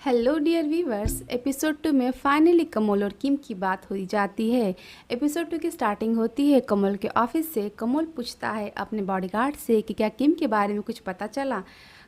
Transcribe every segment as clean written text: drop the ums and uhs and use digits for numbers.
Hello dear viewers. Episode 2 में finally कमल और किम की बात हो जाती है। एपिसोड 2 की स्टार्टिंग होती है कमल के ऑफिस से। कमल पूछता है अपने बॉडीगार्ड से कि क्या किम के बारे में कुछ पता चला।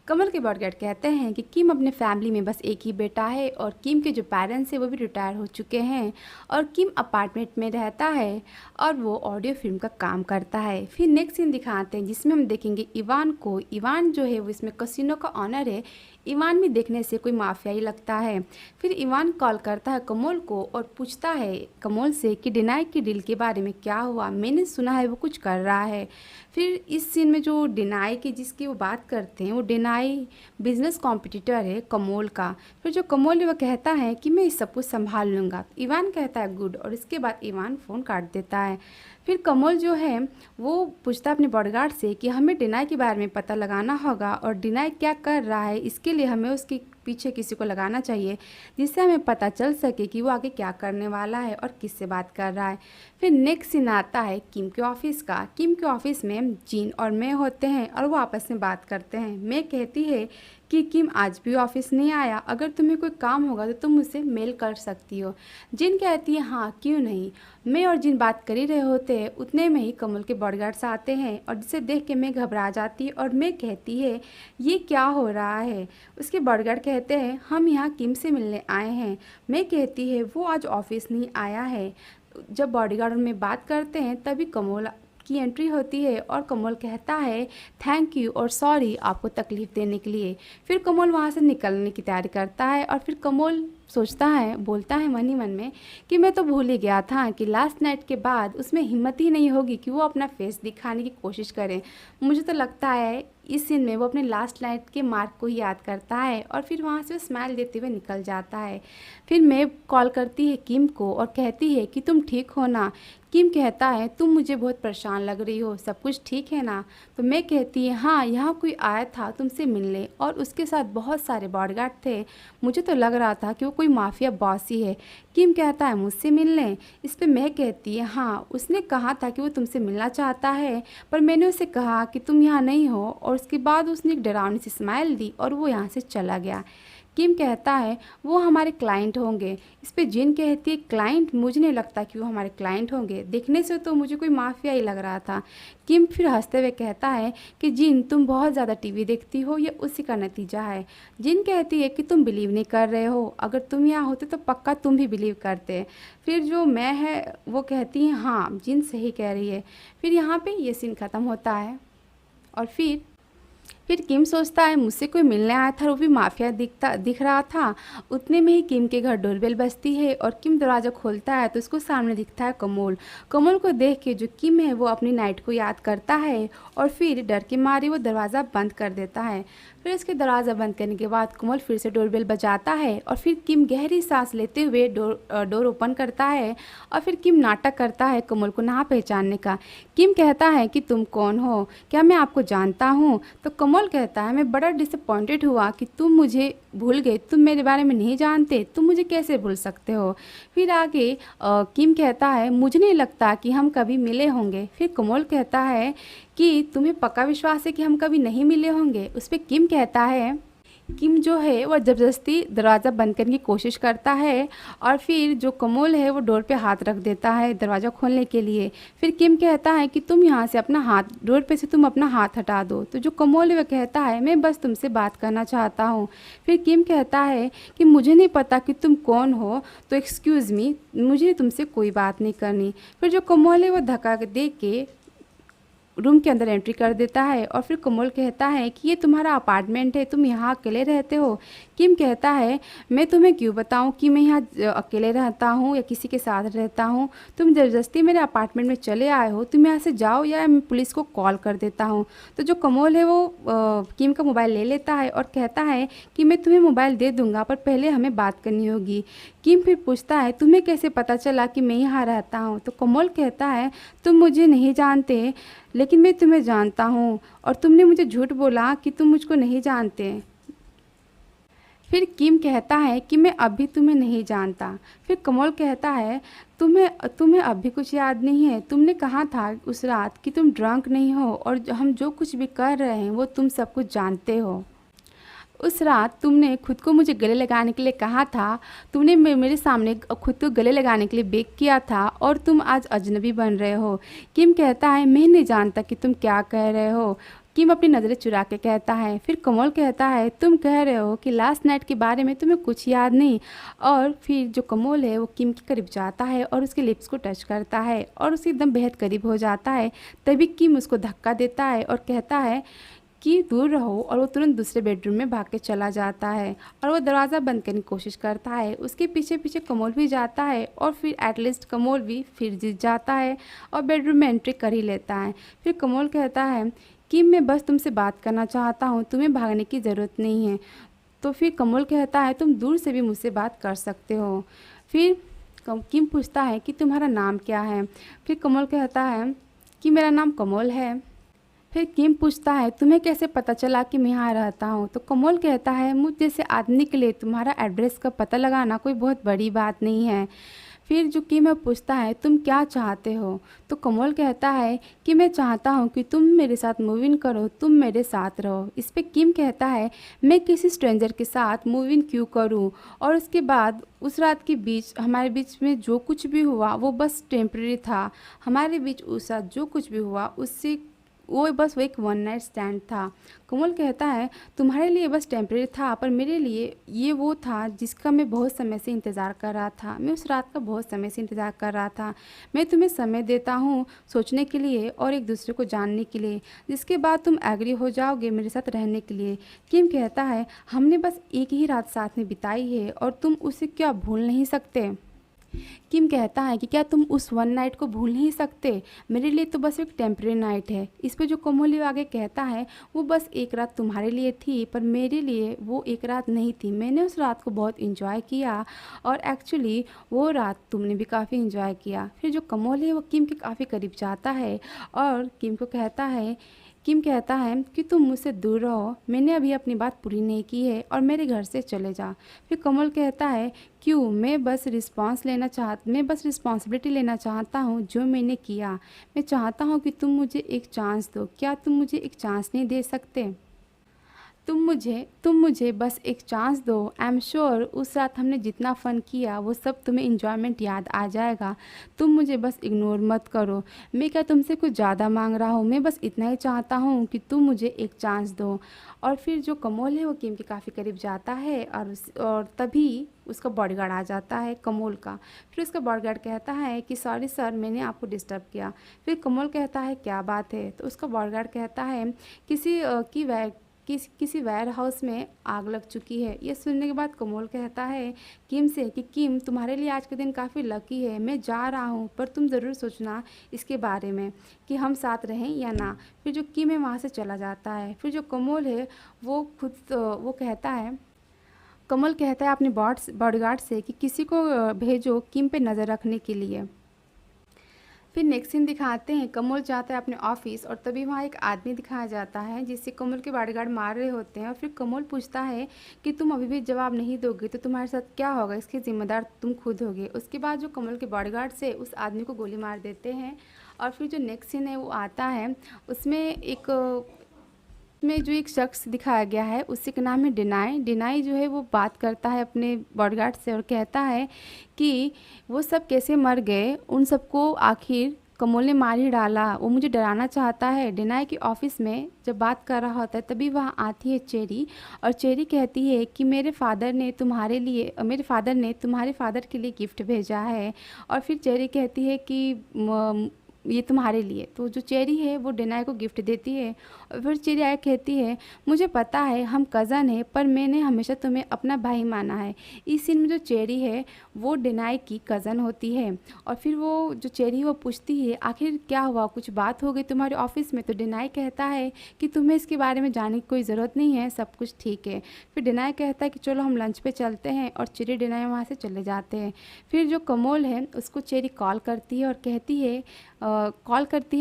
कमल के बॉडीगार्ड कहते हैं कि किम अपने फैमिली में बस एक ही बेटा है और किम के जो पेरेंट्स हैं वो भी रिटायर हो चुके हैं और किम अपार्टमेंट में रहता है और वो ऑडियो फिल्म का काम करता है। फिर नेक्स्ट सीन दिखाते हैं जिसमें हम देखेंगे इवान को। इवान जो है वो इसमें कसिनो का ऑनर है। इवान भी देखने से कोई माफियाई लगता है। फिर इवान कॉल करता है कमल को और पूछता है कमल से कि डिनाई की डील के बारे में क्या हुआ, मैंने सुना है वो कुछ कर रहा है। फिर इस सीन में जो डिनाई की जिसकी वो बात करते हैं वो डिनाई बिजनेस कॉम्पिटिटर है कमल का। फिर जो कमल है वो कहता है कि मैं इस सब कुछ संभाल लूँगा। इवान कहता है गुड, और इसके बाद इवान फ़ोन काट देता है। फिर कमल जो है वो पूछता है अपने बॉडीगार्ड से कि हमें डिनाई के बारे में पता लगाना होगा और डिनाई क्या कर रहा है, इसके लिए हमें उसके पीछे किसी को लगाना चाहिए जिससे हमें पता चल सके कि वो आगे क्या करने वाला है और किससे बात कर रहा है। फिर नेक्स्ट सीन आता है किम के ऑफिस का। किम के ऑफिस में जीन और मैं होते हैं और वो आपस में बात करते हैं। मैं कहती है कि किम आज भी ऑफिस नहीं आया, अगर तुम्हें कोई काम होगा तो तुम मुझसे मेल कर सकती हो। जिन कहती है हाँ क्यों नहीं। मैं और जिन बात कर ही रहे होते हैं उतने में ही कमल के बॉडीगार्ड्स आते हैं और जिसे देख के मैं घबरा जाती और मैं कहती है ये क्या हो रहा है। उसके बॉडीगार्ड कहते हैं हम यहाँ किम से मिलने आए हैं। मैं कहती है वो आज ऑफिस नहीं आया है। जब बॉडीगार्ड में बात करते हैं तभी कमल की एंट्री होती है और कमल कहता है थैंक यू और सॉरी आपको तकलीफ़ देने के लिए। फिर कमल वहाँ से निकलने की तैयारी करता है और फिर कमल सोचता है, बोलता है मन ही मन में कि मैं तो भूल ही गया था कि लास्ट नाइट के बाद उसमें हिम्मत ही नहीं होगी कि वो अपना फेस दिखाने की कोशिश करे। मुझे तो लगता है इस सीन में वो अपने लास्ट नाइट के मार्क को ही याद करता है और फिर वहाँ से वो स्माइल देते हुए निकल जाता है। फिर मैं कॉल करती है किम को और कहती है कि तुम ठीक हो ना। किम कहता है तुम मुझे बहुत परेशान लग रही हो, सब कुछ ठीक है ना। तो मैं कहती है हाँ यहाँ कोई आया था तुमसे मिलने और उसके साथ बहुत सारे बॉडीगार्ड थे, मुझे तो लग रहा था कि वो कोई माफिया बॉस ही है। किम कहता है मुझसे मिलने। इस पे मैं कहती है हाँ उसने कहा था कि वो तुमसे मिलना चाहता है पर मैंने उसे कहा कि तुम यहाँ नहीं हो और उसके बाद उसने एक डरावनी सी स्माइल दी और वो यहाँ से चला गया। किम कहता है वो हमारे क्लाइंट होंगे। इस पे जिन कहती है क्लाइंट, मुझे नहीं लगता कि वो हमारे क्लाइंट होंगे, देखने से तो मुझे कोई माफिया ही लग रहा था। किम फिर हंसते हुए कहता है कि जिन तुम बहुत ज़्यादा टीवी देखती हो, ये उसी का नतीजा है। जिन कहती है कि तुम बिलीव नहीं कर रहे हो, अगर तुम यहाँ होते तो पक्का तुम भी बिलीव करते। फिर जो मैं है वो कहती है हाँ जिन सही कह रही है। फिर यहाँ पे ये सीन ख़त्म होता है और फिर किम सोचता है मुझसे कोई मिलने आया था, वो भी माफिया दिख रहा था। उतने में ही किम के घर डोरबेल बजती है और किम दरवाज़ा खोलता है तो उसको सामने दिखता है कमल। कमल को देख के जो किम है वो अपनी नाइट को याद करता है और फिर डर के मारे वो दरवाज़ा बंद कर देता है। फिर उसके दरवाज़ा बंद करने के बाद कमल फिर से डोरबेल बजाता है और फिर किम गहरी सांस लेते हुए डोर ओपन करता है और फिर किम नाटक करता है कमल को ना पहचानने का। किम कहता है कि तुम कौन हो, क्या मैं आपको जानता हूँ। तो कमल कहता है मैं बड़ा डिसअपॉइंटेड हुआ कि तुम मुझे भूल गए, तुम मेरे बारे में नहीं जानते, तुम मुझे कैसे भूल सकते हो। फिर आगे किम कहता है मुझे नहीं लगता कि हम कभी मिले होंगे। फिर कमल कहता है कि तुम्हें पक्का विश्वास है कि हम कभी नहीं मिले होंगे। उस पर किम कहता है, किम जो है वह ज़बरदस्ती दरवाज़ा बंद करने की कोशिश करता है और फिर जो कमल है वो डोर पे हाथ रख देता है दरवाज़ा खोलने के लिए। फिर किम कहता है कि तुम यहाँ से अपना हाथ, डोर पे से तुम अपना हाथ हटा दो। तो जो कमल है वह कहता है मैं बस तुमसे बात करना चाहता हूँ। फिर किम कहता है कि मुझे नहीं पता कि तुम कौन हो, तो एक्सक्यूज़ मी, मुझे तुमसे कोई बात नहीं करनी। फिर जो कमल है वो धक्का दे के रूम के अंदर एंट्री कर देता है और फिर कमल कहता है कि ये तुम्हारा अपार्टमेंट है, तुम यहाँ अकेले रहते हो। किम कहता है मैं तुम्हें क्यों बताऊँ कि मैं यहाँ अकेले रहता हूँ या किसी के साथ रहता हूँ, तुम ज़बरदस्ती मेरे अपार्टमेंट में चले आए हो, तुम यहाँ से जाओ या मैं पुलिस को कॉल कर देता हूँ। तो जो कमल है वो किम का मोबाइल ले लेता है और कहता है कि मैं तुम्हें मोबाइल दे दूँगा पर पहले हमें बात करनी होगी। किम फिर पूछता है तुम्हें कैसे पता चला कि मैं यहाँ रहता हूँ। तो कमल कहता है तुम मुझे नहीं जानते लेकिन मैं तुम्हें जानता हूँ और तुमने मुझे झूठ बोला कि तुम मुझको नहीं जानते। फिर किम कहता है कि मैं अभी तुम्हें नहीं जानता। फिर कमल कहता है तुम्हें तुम्हें अभी कुछ याद नहीं है, तुमने कहा था उस रात कि तुम ड्रंक नहीं हो और हम जो कुछ भी कर रहे हैं वो तुम सब कुछ जानते हो। उस रात तुमने खुद को मुझे गले लगाने के लिए कहा था, तुमने मेरे सामने खुद को गले लगाने के लिए बेक किया था और तुम आज अजनबी बन रहे हो। किम कहता है मैं नहीं जानता कि तुम क्या कह रहे हो। किम अपनी नज़रें चुरा के कहता है। फिर कमल कहता है तुम कह रहे हो कि लास्ट नाइट के बारे में तुम्हें कुछ याद नहीं। और फिर जो कमल है वो किम के करीब जाता है और उसके लिप्स को टच करता है और उसके एकदम बेहद करीब हो जाता है। तभी किम उसको धक्का देता है और कहता है कि दूर रहो, और वो तुरंत दूसरे बेडरूम में भाग के चला जाता है और वो दरवाज़ा बंद करने की कोशिश करता है। उसके पीछे पीछे कमल भी जाता है और फिर एटलीस्ट कमल भी फिर जीत जाता है और बेडरूम में एंट्री कर ही लेता है। फिर कमल कहता है कि मैं बस तुमसे बात करना चाहता हूँ, तुम्हें भागने की ज़रूरत नहीं है। तो फिर कमल कहता है तुम दूर से भी मुझसे बात कर सकते हो। फिर किम पूछता है कि तुम्हारा नाम क्या है। फिर कमल कहता है कि मेरा नाम कमल है। फिर किम पूछता है तुम्हें कैसे पता चला कि मैं यहाँ रहता हूँ। तो कमल कहता है मुझ जैसे आदमी के लिए तुम्हारा एड्रेस का पता लगाना कोई बहुत बड़ी बात नहीं है। फिर जो किम है पूछता है तुम क्या चाहते हो। तो कमल कहता है कि मैं चाहता हूँ कि तुम मेरे साथ मूव इन करो, तुम मेरे साथ रहो। इस पे किम कहता है मैं किसी स्ट्रेंजर के साथ मूव इन क्यों करूँ। और उसके बाद उस रात के बीच हमारे बीच में जो कुछ भी हुआ वो बस टेम्प्रेरी था। हमारे बीच उस रात जो कुछ भी हुआ उससे वो बस वो एक वन नाइट स्टैंड था। कमल कहता है तुम्हारे लिए बस टेम्परेरी था, पर मेरे लिए ये वो था जिसका मैं बहुत समय से इंतज़ार कर रहा था। मैं उस रात का बहुत समय से इंतज़ार कर रहा था। मैं तुम्हें समय देता हूँ सोचने के लिए और एक दूसरे को जानने के लिए, जिसके बाद तुम एग्री हो जाओगे मेरे साथ रहने के लिए। किम कहता है हमने बस एक ही रात साथ में बिताई है और तुम उसे क्या भूल नहीं सकते। किम कहता है कि क्या तुम उस वन नाइट को भूल नहीं सकते। मेरे लिए तो बस एक टेम्परेरी नाइट है। इस पे जो कोमोली आगे कहता है वो बस एक रात तुम्हारे लिए थी, पर मेरे लिए वो एक रात नहीं थी। मैंने उस रात को बहुत इंजॉय किया और एक्चुअली वो रात तुमने भी काफ़ी इंजॉय किया। फिर जो कमल है वो किम के काफ़ी करीब जाता है और किम कहता है कि तुम मुझसे दूर रहो, मैंने अभी अपनी बात पूरी नहीं की है और मेरे घर से चले जा। फिर कमल कहता है क्यों, मैं बस रिस्पॉन्सिबिलिटी लेना चाहता हूँ जो मैंने किया। मैं चाहता हूँ कि तुम मुझे एक चांस दो, क्या तुम मुझे एक चांस नहीं दे सकते। तुम मुझे बस एक चांस दो। आई एम श्योर उस रात हमने जितना फ़न किया वो सब तुम्हें इन्जॉयमेंट याद आ जाएगा। तुम मुझे बस इग्नोर मत करो। मैं क्या तुमसे कुछ ज़्यादा मांग रहा हूँ, मैं बस इतना ही चाहता हूँ कि तुम मुझे एक चांस दो। और फिर जो कमल है वो किम के काफ़ी करीब जाता है और तभी उसका बॉडीगार्ड आ जाता है कमल का। फिर उसका बॉडीगार्ड कहता है कि सॉरी सर, मैंने आपको डिस्टर्ब किया। फिर कमल कहता है क्या बात है। तो उसका बॉडीगार्ड कहता है किसी वेयर हाउस में आग लग चुकी है। ये सुनने के बाद कमल कहता है किम से कि किम तुम्हारे लिए आज के दिन काफ़ी लकी है, मैं जा रहा हूँ पर तुम ज़रूर सोचना इसके बारे में कि हम साथ रहें या ना। फिर जो किम है वहाँ से चला जाता है। फिर जो कमल है वो कहता है कमल कहता है अपने बॉडीगार्ड से कि किसी को भेजो किम पे नज़र रखने के लिए। फिर नेक्स्ट सीन दिखाते हैं कमल जाता है अपने ऑफिस और तभी वहाँ एक आदमी दिखाया जाता है जिससे कमल के बॉडीगार्ड मार रहे होते हैं। और फिर कमल पूछता है कि तुम अभी भी जवाब नहीं दोगे तो तुम्हारे साथ क्या होगा, इसके जिम्मेदार तुम खुद होगे। उसके बाद जो कमल के बॉडीगार्ड से उस आदमी को गोली मार देते हैं। और फिर जो नेक्स्ट सीन है वो आता है, उसमें जो एक शख्स दिखाया गया है उसी का नाम है डिनाई जो है वो बात करता है अपने बॉडीगार्ड से और कहता है कि वो सब कैसे मर गए, उन सबको आखिर कमल ने मार ही डाला, वो मुझे डराना चाहता है। डिनाई के ऑफिस में जब बात कर रहा होता है तभी वहाँ आती है चेरी और चेरी कहती है कि मेरे फादर ने तुम्हारे फादर के लिए गिफ्ट भेजा है। और फिर चेरी कहती है कि ये तुम्हारे लिए। तो जो चेरी है वो डिनाई को गिफ्ट देती है और फिर चेरी आया कहती है मुझे पता है हम कज़न है पर मैंने हमेशा तुम्हें अपना भाई माना है। इस सीन में जो चेरी है वो डिनाई की कज़न होती है। और फिर वो जो चेरी है वो पूछती है आखिर क्या हुआ, कुछ बात हो गई तुम्हारे ऑफिस में। तो डिनाई कहता है कि तुम्हें इसके बारे में जानने की कोई ज़रूरत नहीं है, सब कुछ ठीक है। फिर डिनाई कहता है कि चलो हम लंच पे चलते हैं और चेरी डिनाई वहाँ से चले जाते हैं। फिर जो कमल है उसको चेरी कॉल करती है और कहती है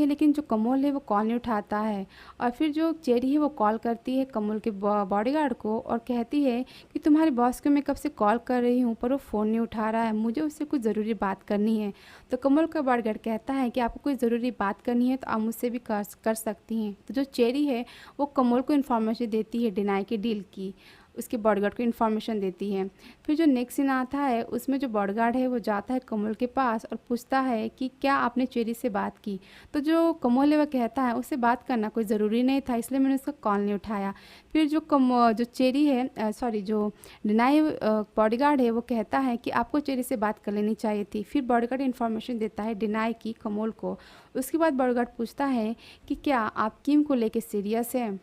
लेकिन जो कमल है वो कॉल नहीं उठाता है। और फिर जो चेरी है वो कॉल करती है कमल के बॉडीगार्ड को और कहती है कि तुम्हारे बॉस को मैं कब से कॉल कर रही हूँ पर वो फ़ोन नहीं उठा रहा है, मुझे उससे कुछ ज़रूरी बात करनी है। तो कमल का बॉडीगार्ड कहता है कि आपको कोई ज़रूरी बात करनी है तो आप मुझसे भी कर सकती हैं। तो जो चेरी है वो कमल को इन्फॉर्मेशन देती है डिनाई के डील की। उसके बॉडीगार्ड को इन्फॉर्मेशन देती है। फिर जो नेक्स्ट सीन आता है उसमें जो बॉडीगार्ड है वो जाता है कमल के पास और पूछता है कि क्या आपने चेरी से बात की। तो जो कमल है वह कहता है उससे बात करना कोई ज़रूरी नहीं था, इसलिए मैंने उसका कॉल नहीं उठाया। फिर जो चेरी है सॉरी जो डिनाई बॉडीगार्ड है वो कहता है कि आपको चेरी से बात कर लेनी चाहिए थी। फिर बॉडीगार्ड इन्फॉर्मेशन देता है डिनाई की कमल को। उसके बाद बॉडीगार्ड पूछता है कि क्या आप किम को लेके सीरियस हैं।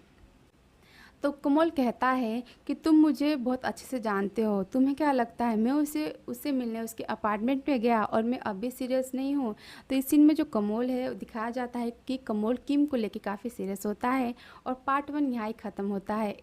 तो कमल कहता है कि तुम मुझे बहुत अच्छे से जानते हो, तुम्हें क्या लगता है मैं उसे उससे मिलने उसके अपार्टमेंट में गया और मैं अब भी सीरियस नहीं हूँ। तो इस सीन में जो कमल है दिखाया जाता है कि कमल किम को लेके काफ़ी सीरियस होता है और पार्ट 1 यहाँ ही ख़त्म होता है।